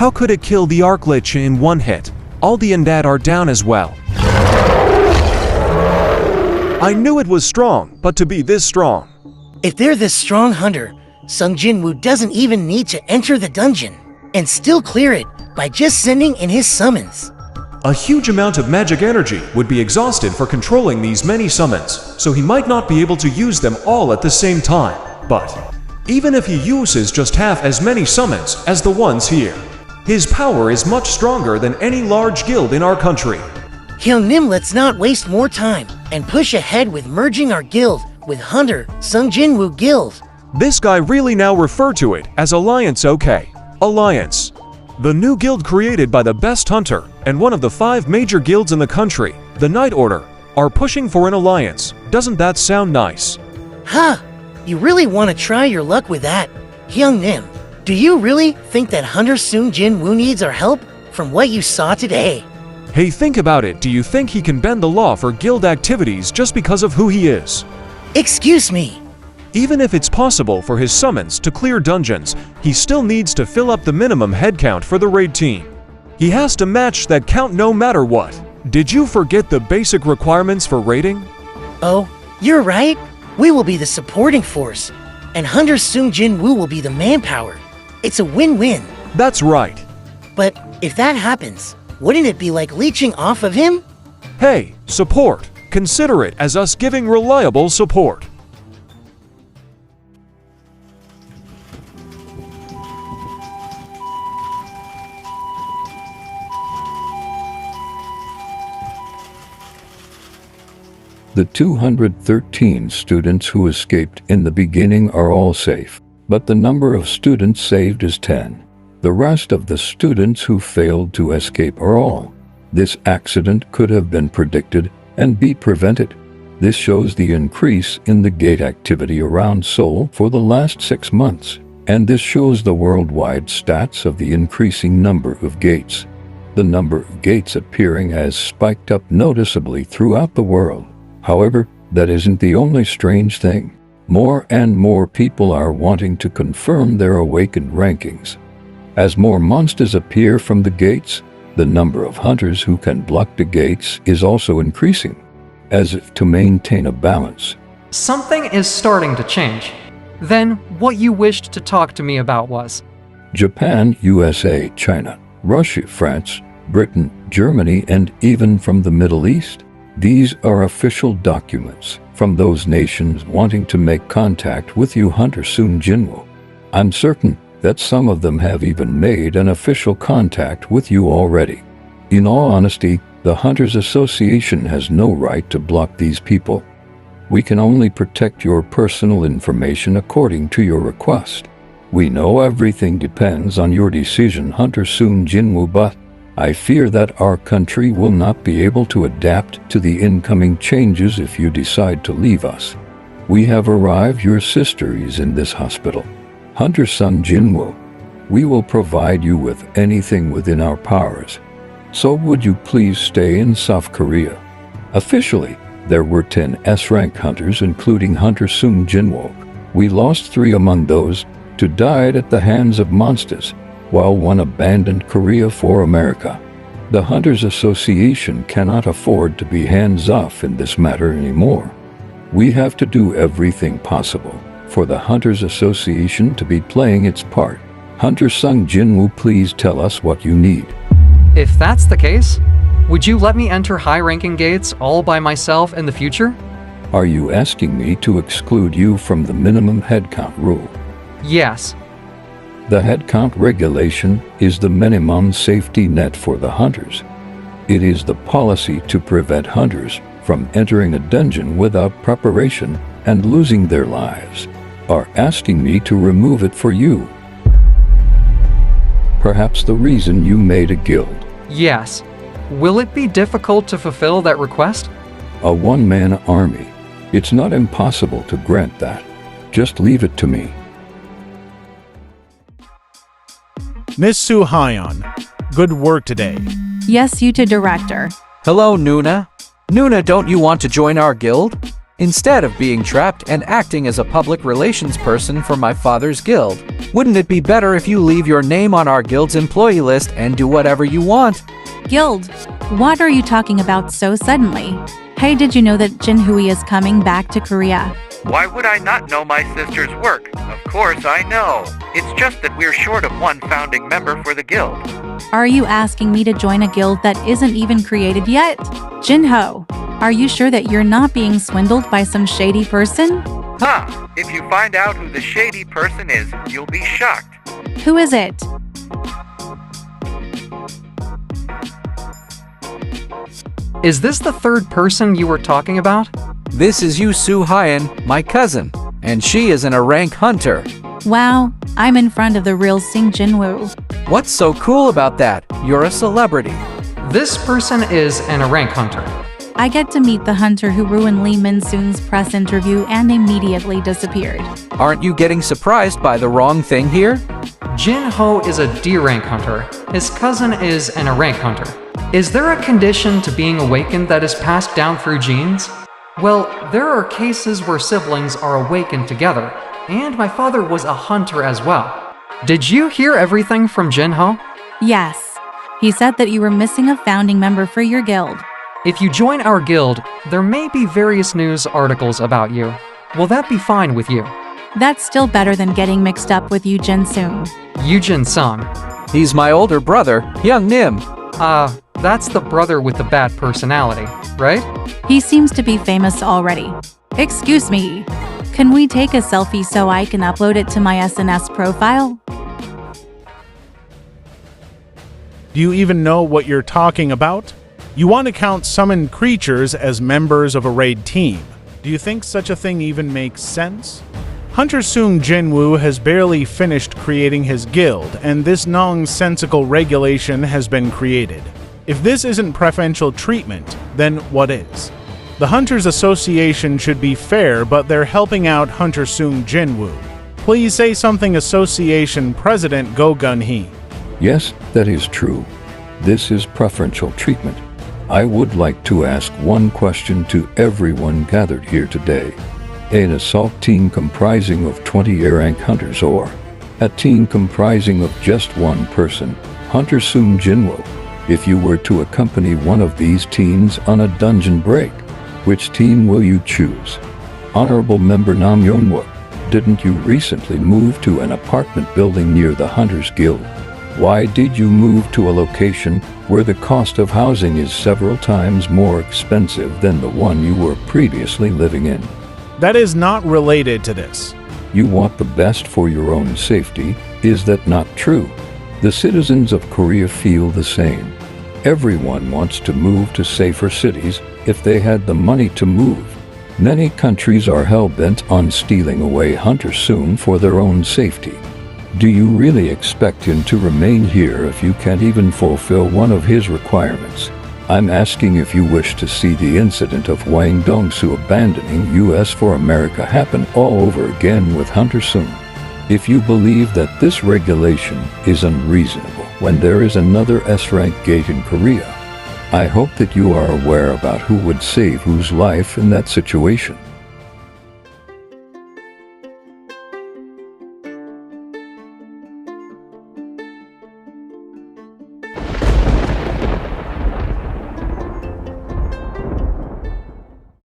How could it kill the Arclich in one hit? All the undead are down as well. I knew it was strong, but to be this strong. If they're this strong hunter, Sung Jinwoo doesn't even need to enter the dungeon and still clear it by just sending in his summons. A huge amount of magic energy would be exhausted for controlling these many summons, so he might not be able to use them all at the same time. But even if he uses just half as many summons as the ones here, his power is much stronger than any large guild in our country. Hyungnim, let's not waste more time and push ahead with merging our guild with Hunter Sung Jinwoo Guild. This guy really now refer to it as Alliance, okay? Alliance. The new guild created by the best hunter and one of the 5 major guilds in the country, the Night Order, are pushing for an alliance. Doesn't that sound nice? Huh, you really want to try your luck with that? Hyungnim, do you really think that Hunter Sung Jinwoo needs our help from what you saw today? Hey, think about it. Do you think he can bend the law for guild activities just because of who he is? Excuse me. Even if it's possible for his summons to clear dungeons, he still needs to fill up the minimum head count for the raid team. He has to match that count no matter what. Did you forget the basic requirements for raiding? Oh, you're right. We will be the supporting force, and Hunter Sung Jinwoo will be the manpower. It's a win-win. That's right. But if that happens, wouldn't it be like leeching off of him? Hey, support. Consider it as us giving reliable support. The 213 students who escaped in the beginning are all safe, but the number of students saved is 10. The rest of the students who failed to escape are all. This accident could have been predicted and be prevented. This shows the increase in the gate activity around Seoul for the last 6 months, and this shows the worldwide stats of the increasing number of gates. The number of gates appearing has spiked up noticeably throughout the world. However, that isn't the only strange thing. More and more people are wanting to confirm their awakened rankings. As more monsters appear from the gates, the number of hunters who can block the gates is also increasing, as if to maintain a balance. Something is starting to change. Then, what you wished to talk to me about was? Japan, USA, China, Russia, France, Britain, Germany, and even from the Middle East. These are official documents from those nations wanting to make contact with you, Hunter Sung Jinwoo. I'm certain that some of them have even made an official contact with you already. In all honesty, the Hunters Association has no right to block these people. We can only protect your personal information according to your request. We know everything depends on your decision, Hunter Sung Jinwoo, but I fear that our country will not be able to adapt to the incoming changes if you decide to leave us. We have arrived. Your sister is in this hospital. Hunter Sung Jinwoo, we will provide you with anything within our powers. So would you please stay in South Korea? Officially, there were 10 S-rank hunters, including Hunter Sung Jinwoo. We lost 3 among those who died at the hands of monsters, while 1 abandoned Korea for America. The Hunters Association cannot afford to be hands-off in this matter anymore. We have to do everything possible for the Hunters Association to be playing its part. Hunter Sung Jinwoo, please tell us what you need. If that's the case, would you let me enter high-ranking gates all by myself in the future? Are you asking me to exclude you from the minimum headcount rule? Yes. The headcount regulation is the minimum safety net for the hunters. It is the policy to prevent hunters from entering a dungeon without preparation and losing their lives. Are asking me to remove it for you. Perhaps the reason you made a guild. Yes. Will it be difficult to fulfill that request? A one-man army. It's not impossible to grant that. Just leave it to me. Miss Soo Hyun, good work today. Yes, you too, Director. Hello, Nuna. Nuna, don't you want to join our guild? instead of being trapped and acting as a public relations person for my father's guild. Wouldn't it be better if you leave your name on our guild's employee list and do whatever you want? Guild, what are you talking about so suddenly? Hey, did you know that Jinhui is coming back to Korea? Why would I not know my sister's work? Of course I know. It's just that we're short of one founding member for the guild. Are you asking me to join a guild that isn't even created yet? Jinho, are you sure that you're not being swindled by some shady person? Huh, if you find out who the shady person is, you'll be shocked. Who is it? Is this the third person you were talking about? This is Yu Su Hyan, my cousin, and she isn't a rank hunter. Wow, I'm in front of the real Sing Jinwoo. What's so cool about that? You're a celebrity. This person is an rank hunter. I get to meet the hunter who ruined Lee Min-soon's press interview and immediately disappeared. Aren't you getting surprised by the wrong thing here? Jin Ho is a D rank hunter. His cousin is an A rank hunter. Is there a condition to being awakened that is passed down through genes? Well, there are cases where siblings are awakened together, and my father was a hunter as well. Did you hear everything from Jin Ho? Yes. He said that you were missing a founding member for your guild. If you join our guild, there may be various news articles about you. Will that be fine with you? That's still better than getting mixed up with Yu Jin-sung. Yujin Sung. He's my older brother, Young Nim. That's the brother with the bad personality, right? He seems to be famous already. Excuse me. Can we take a selfie so I can upload it to my SNS profile? Do you even know what you're talking about? You want to count summoned creatures as members of a raid team. Do you think such a thing even makes sense? Hunter Sung Jinwoo has barely finished creating his guild, and this nonsensical regulation has been created. If this isn't preferential treatment, then what is? The Hunters Association should be fair, but they're helping out Hunter Sung Jinwoo. Please say something, Association President Go Gun-hee. Yes, that is true. This is preferential treatment. I would like to ask one question to everyone gathered here today. An assault team comprising of 20 A-rank hunters, or a team comprising of just one person, Hunter Sung Jinwoo. If you were to accompany one of these teams on a dungeon break, which team will you choose? Honorable Member Nam Yonwoo, didn't you recently move to an apartment building near the Hunters Guild? Why did you move to a location where the cost of housing is several times more expensive than the one you were previously living in? That is not related to this. You want the best for your own safety, is that not true? The citizens of Korea feel the same. Everyone wants to move to safer cities if they had the money to move. Many countries are hell-bent on stealing away Hunter Sung for their own safety. Do you really expect him to remain here if you can't even fulfill one of his requirements? I'm asking if you wish to see the incident of Wang Dongsu abandoning US for America happen all over again with Hunter Sung. If you believe that this regulation is unreasonable when there is another S-rank gate in Korea, I hope that you are aware about who would save whose life in that situation.